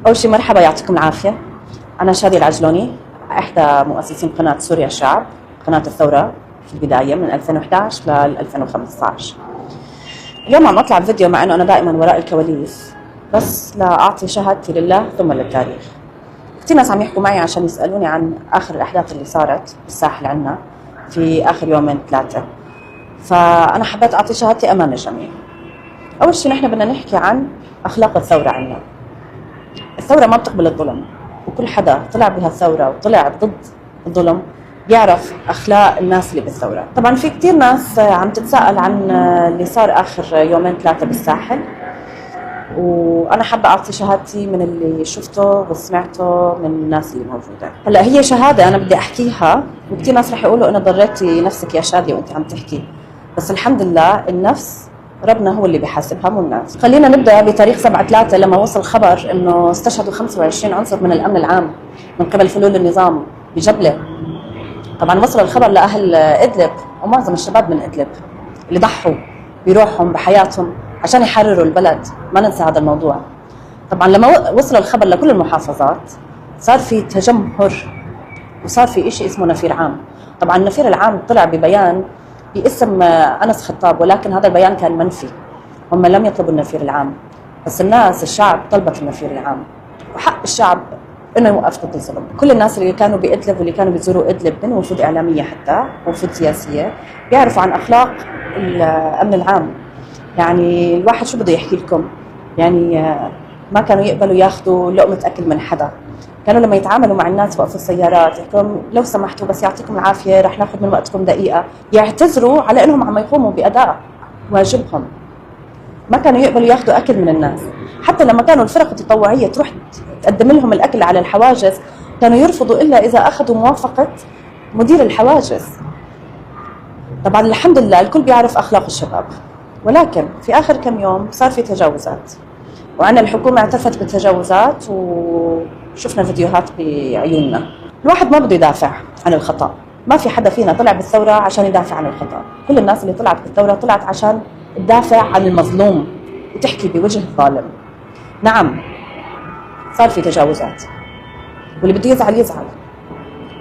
أول شيء مرحبا، يعطيكم العافية. أنا شادية العجلوني، إحدى مؤسسين قناة سوريا الشعب، قناة الثورة في البداية من 2011 ل 2015. اليوم عم أطلع بفيديو مع أنه أنا دائما وراء الكواليس، بس لأعطي شهادتي لله ثم للتاريخ. كثير ناس عم يحكوا معي عشان يسألوني عن آخر الأحداث اللي صارت بالساحل عنا في آخر يومين ثلاثة، فأنا حبيت أعطي شهادتي أمام الجميع. أول شيء نحن بدنا نحكي عن أخلاق الثورة عنا. الثورة ما بتقبل الظلم، وكل حدا طلع بهالثورة وطلع ضد الظلم بيعرف أخلاق الناس اللي بالثورة. طبعا في كتير ناس عم تتساءل عن اللي صار آخر يومين ثلاثة بالساحل، وأنا حابة أعطي شهادتي من اللي شفته وسمعته من الناس اللي موجودة. هلأ هي شهادة أنا بدي أحكيها، وكتير ناس رح يقولوا أنا ضريتي نفسك يا شادية وأنت عم تحكي، بس الحمد لله النفس ربنا هو اللي بيحاسبها مو الناس. خلينا نبدا بتاريخ 7/3 لما وصل خبر انه استشهدوا 25 عنصر من الامن العام من قبل فلول النظام بجبله. طبعا وصل الخبر لاهل ادلب ومعظم الشباب من ادلب اللي ضحوا بروحهم بحياتهم عشان يحرروا البلد، ما ننسى هذا الموضوع. طبعا لما وصل الخبر لكل المحافظات صار في تجمهر، وصار في شيء اسمه نفير عام. طبعا النفير العام طلع ببيان باسم أنس خطاب، ولكن هذا البيان كان منفي، هم لم يطلبوا النفير العام، بس الناس الشعب طلبت النفير العام، وحق الشعب انه يوقف ضد الظلم. كل الناس اللي كانوا بإدلب واللي كانوا بيزوروا إدلب من وفود إعلامية حتى وفود سياسية بيعرفوا عن أخلاق الأمن العام. يعني الواحد شو بده يحكي لكم، يعني ما كانوا يقبلوا ياخذوا لقمة أكل من حدا. كانوا لما يتعاملوا مع الناس وقفوا السيارات يحكوا لهم لو سمحتوا بس يعطيكم العافية رح ناخذ من وقتكم دقيقة، يعتذروا على انهم عم يقوموا بأداء واجبهم. ما كانوا يقبلوا ياخذوا أكل من الناس، حتى لما كانوا الفرق التطوعية تروح تقدم لهم الأكل على الحواجز كانوا يرفضوا إلا إذا أخذوا موافقة مدير الحواجز. طبعا الحمد لله الكل بيعرف أخلاق الشباب، ولكن في آخر كم يوم صار في تجاوزات، وعنا الحكومة اعترفت بالتجاوزات وشفنا فيديوهات بعيوننا. الواحد ما بده يدافع عن الخطأ، ما في حدا فينا طلع بالثورة عشان يدافع عن الخطأ. كل الناس اللي طلعت بالثورة طلعت عشان تدافع عن المظلوم وتحكي بوجه الظالم. نعم صار في تجاوزات، واللي بده يزعل يزعل،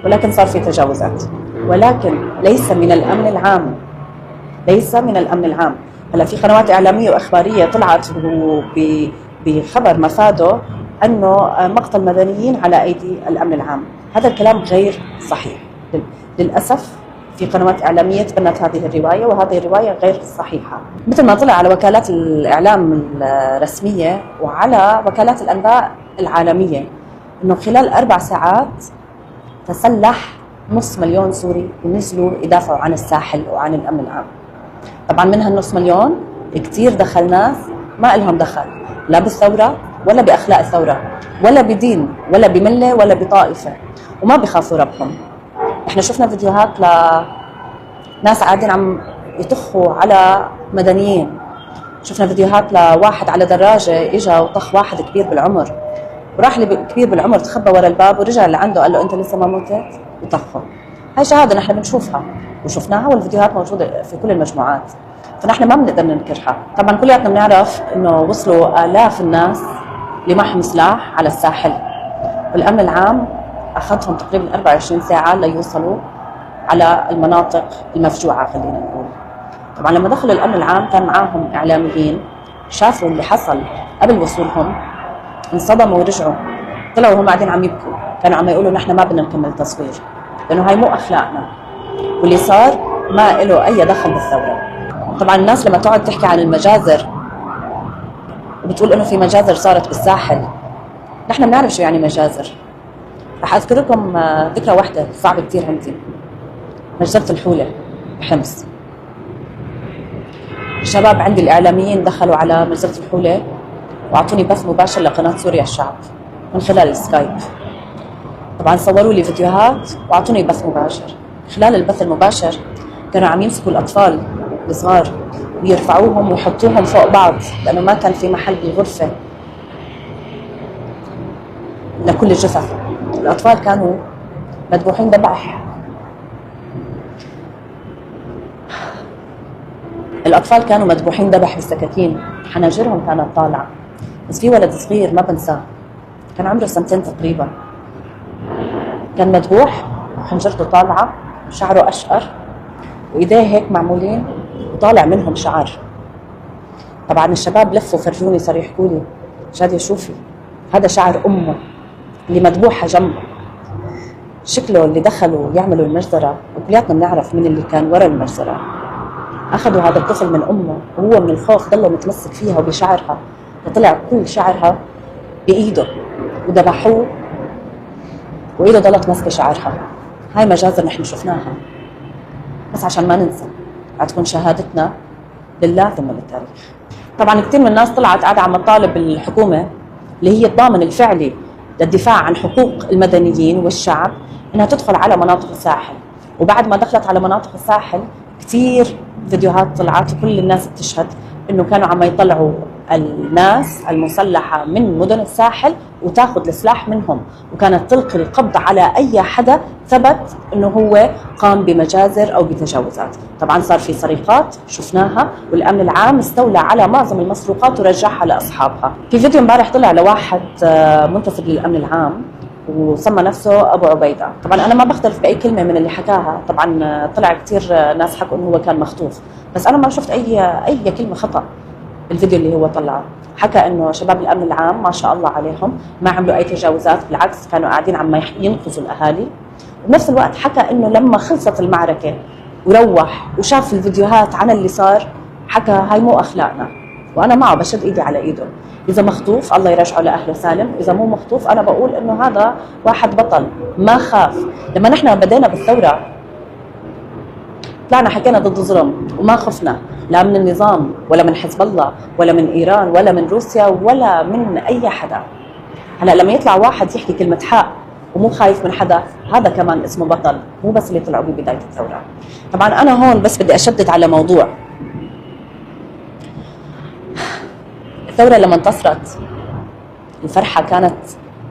ولكن صار في تجاوزات، ولكن ليس من الأمن العام، ليس من الأمن العام. هلا في قنوات إعلامية وإخبارية طلعت بخبر مفاده أنه مقتل مدنيين على أيدي الأمن العام. هذا الكلام غير صحيح للأسف. في قنوات إعلامية تبنت هذه الرواية، وهذه الرواية غير صحيحة. مثل ما طلع على وكالات الإعلام الرسمية وعلى وكالات الأنباء العالمية أنه خلال 4 ساعات تسلح 500,000 سوري ونزلوا يدافعوا عن الساحل وعن الأمن العام. طبعا من هالنص مليون كتير دخل ناس ما إلهم دخل لا بالثورة ولا بأخلاق الثورة ولا بدين ولا بملة ولا بطائفة، وما بيخافوا ربهم. احنا شفنا فيديوهات لناس عادين عم يطخوا على مدنيين، شفنا فيديوهات لواحد على دراجة اجا وطخ واحد كبير بالعمر، وراح كبير بالعمر تخبى ورا الباب ورجع لعنده قال له انت لسه ما متت وطخه. هاي شهادة نحن بنشوفها وشفناها، والفيديوهات موجودة في كل المجموعات، فنحن ما بنقدر ننكرها. طبعا كلياتنا بنعرف انه وصلوا آلاف الناس اللي معهم سلاح على الساحل، والأمن العام أخذهم تقريبا 24 ساعة ليوصلوا على المناطق المفجوعة خلينا نقول. طبعا لما دخلوا الأمن العام كان معاهم إعلاميين، شافوا اللي حصل قبل وصولهم انصدموا ورجعوا، طلعوا وهم قاعدين عم يبكوا، كانوا عم يقولوا نحن ما بدنا نكمل تصوير لأنه هاي مو أخلاقنا، واللي صار ما له أي دخل بالثورة. طبعا الناس لما تقعد تحكي عن المجازر وبتقول إنه في مجازر صارت بالساحل، نحن بنعرف شو يعني مجازر. رح أذكر لكم ذكرى واحدة صعبة كتير عندي، مجزرة الحولة بحمص. الشباب عندي الإعلاميين دخلوا على مجزرة الحولة وأعطوني بث مباشر لقناة سوريا الشعب من خلال السكايب. طبعا صوروا لي فيديوهات وأعطوني بث مباشر. خلال البث المباشر كانوا عم يمسكوا الأطفال الصغار ويرفعوهم ويحطوهم فوق بعض، لأنه ما كان في محل بالغرفة لكل الجثث. الأطفال كانوا مذبوحين ذبح، الأطفال كانوا مذبوحين ذبح بالسكاكين، حناجرهم كانت طالعة. بس في ولد صغير ما بنساه، كان عمره 2 تقريبا، كان مذبوح، حنجرته طالعة، شعره أشقر، وإيديه هيك معمولين وطالع منهم شعر. طبعا الشباب لفوا فرجوني، صار يحكوا لي شادية شوفي هذا شعر أمه اللي مذبوحة جنبه. شكله اللي دخلوا يعملوا المجزرة، وكلياتنا بنعرف مين اللي كان ورا المجزرة. أخذوا هذا الطفل من أمه وهو من الخوف ضلوا متمسك فيها وبشعرها، فطلع كل شعرها بإيده وذبحوه وإيده ضلت ماسكة شعرها. هاي مجازر نحن شفناها، بس عشان ما ننسى هتكون شهادتنا لله ثم للتاريخ. طبعا كثير من الناس طلعت قاعدة عم تطالب الحكومة اللي هي الضامن الفعلي للدفاع عن حقوق المدنيين والشعب انها تدخل على مناطق الساحل. وبعد ما دخلت على مناطق الساحل كثير فيديوهات طلعت وكل الناس بتشهد انه كانوا عم يطلعوا الناس المسلحة من مدن الساحل وتاخذ السلاح منهم، وكانت تلقي القبض على اي حدا ثبت انه هو قام بمجازر او بتجاوزات. طبعا صار في سرقات شفناها، والامن العام استولى على معظم المسروقات ورجعها لاصحابها. في فيديو امبارح طلع لواحد منتسب للامن العام وسمى نفسه ابو عبيده. طبعا انا ما بختلف باي كلمه من اللي حكاها، طبعا طلع كثير ناس حكوا انه هو كان مخطوف، بس انا ما شفت اي كلمه خطا بالفيديو اللي هو طلعه. حكى انه شباب الامن العام ما شاء الله عليهم ما عملوا اي تجاوزات، بالعكس كانوا قاعدين عم ينقذوا الاهالي. وبنفس الوقت حكى انه لما خلصت المعركه وروح وشاف الفيديوهات عن اللي صار، حكى هاي مو اخلاقنا، وانا معه بشد ايدي على ايده. اذا مخطوف الله يرجعه لاهله سالم، اذا مو مخطوف انا بقول انه هذا واحد بطل ما خاف. لما نحن بدينا بالثوره طلعنا حكينا ضد ظلم وما خفنا لا من النظام ولا من حزب الله ولا من ايران ولا من روسيا ولا من اي حدا. هلا لما يطلع واحد يحكي كلمه حق ومو خايف من حدا، هذا كمان اسمه بطل، مو بس اللي طلعوا ببدايه الثوره. طبعا انا هون بس بدي اشدد على موضوع الثوره. لما انتصرت الفرحه كانت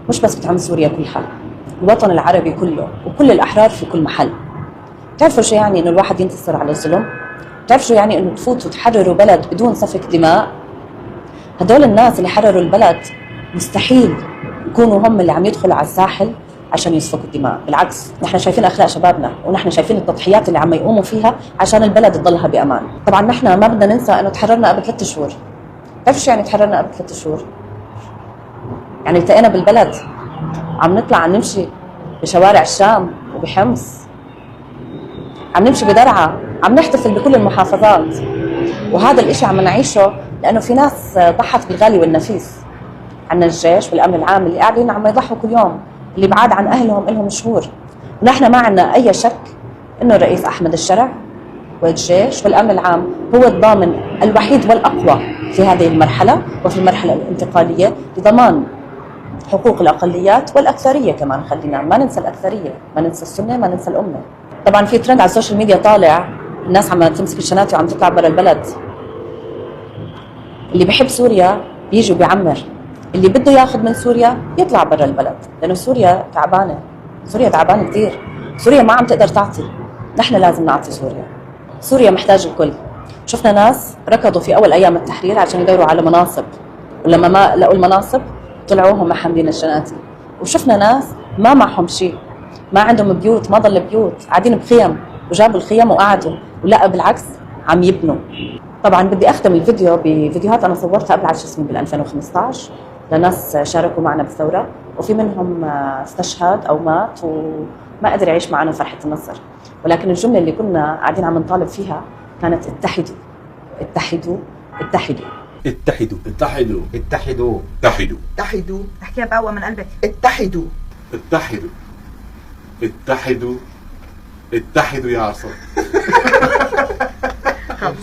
مش بس بتعم سوريا كلها، الوطن العربي كله وكل الاحرار في كل محل. بتعرفوا شو يعني انه الواحد ينتصر على الظلم؟ بتعرفوا شو يعني انه تفوتوا وتحرروا بلد بدون سفك دماء؟ هدول الناس اللي حرروا البلد مستحيل يكونوا هم اللي عم يدخلوا على الساحل عشان يسفكوا الدماء. بالعكس نحن شايفين اخلاق شبابنا، ونحن شايفين التضحيات اللي عم يقوموا فيها عشان البلد تضلها بامان. طبعا نحن ما بدنا ننسى انه تحررنا قبل 3 شهور. بتعرفوا شو يعني تحررنا قبل 3 شهور؟ يعني التقينا بالبلد عم نطلع نمشي بشوارع الشام وبحمص، عم نمشي بدرعا، عم نحتفل بكل المحافظات. وهذا الاشي عم نعيشه لانه في ناس ضحت بالغالي والنفيس. عنا الجيش والامن العام اللي قاعدين عم يضحوا كل يوم، اللي بعاد عن اهلهم لهم شهور. ونحن ما عنا اي شك انه الرئيس احمد الشرع والجيش والامن العام هو الضامن الوحيد والاقوى في هذه المرحله وفي المرحله الانتقاليه لضمان حقوق الاقليات والاكثريه كمان. خلينا ما ننسى الاكثريه، ما ننسى السنه، ما ننسى الامه. طبعا في ترند على السوشيال ميديا طالع، الناس عم تمسك الشناتي وعم تطلع برا البلد. اللي بيحب سوريا بيجي وبيعمر، اللي بده ياخذ من سوريا يطلع برا البلد، لانه سوريا تعبانه، سوريا تعبانه كثير، سوريا ما عم تقدر تعطي، نحن لازم نعطي سوريا. سوريا محتاج الكل. شفنا ناس ركضوا في اول ايام التحرير عشان يدوروا على مناصب، ولما ما لقوا المناصب طلعوا هم حاملين الشناتي. وشفنا ناس ما معهم شيء، ما عندهم بيوت، ما ضل بيوت، قاعدين بخيم وجابوا الخيم وقعدوا، ولا بالعكس عم يبنوا. طبعا بدي اختم الفيديو بفيديوهات انا صورتها قبل 10 سنين بال 2015 لناس شاركوا معنا بالثوره، وفي منهم استشهد او مات وما قدر يعيش معنا فرحه النصر. ولكن الجمله اللي كنا قاعدين عم نطالب فيها كانت اتحدوا اتحدوا اتحدوا اتحدوا اتحدوا اتحدوا اتحدوا اتحدوا. احكيها بقوة من قلبك. اتحدوا اتحدوا اتحدوا اتحدوا يا عصام. خلص.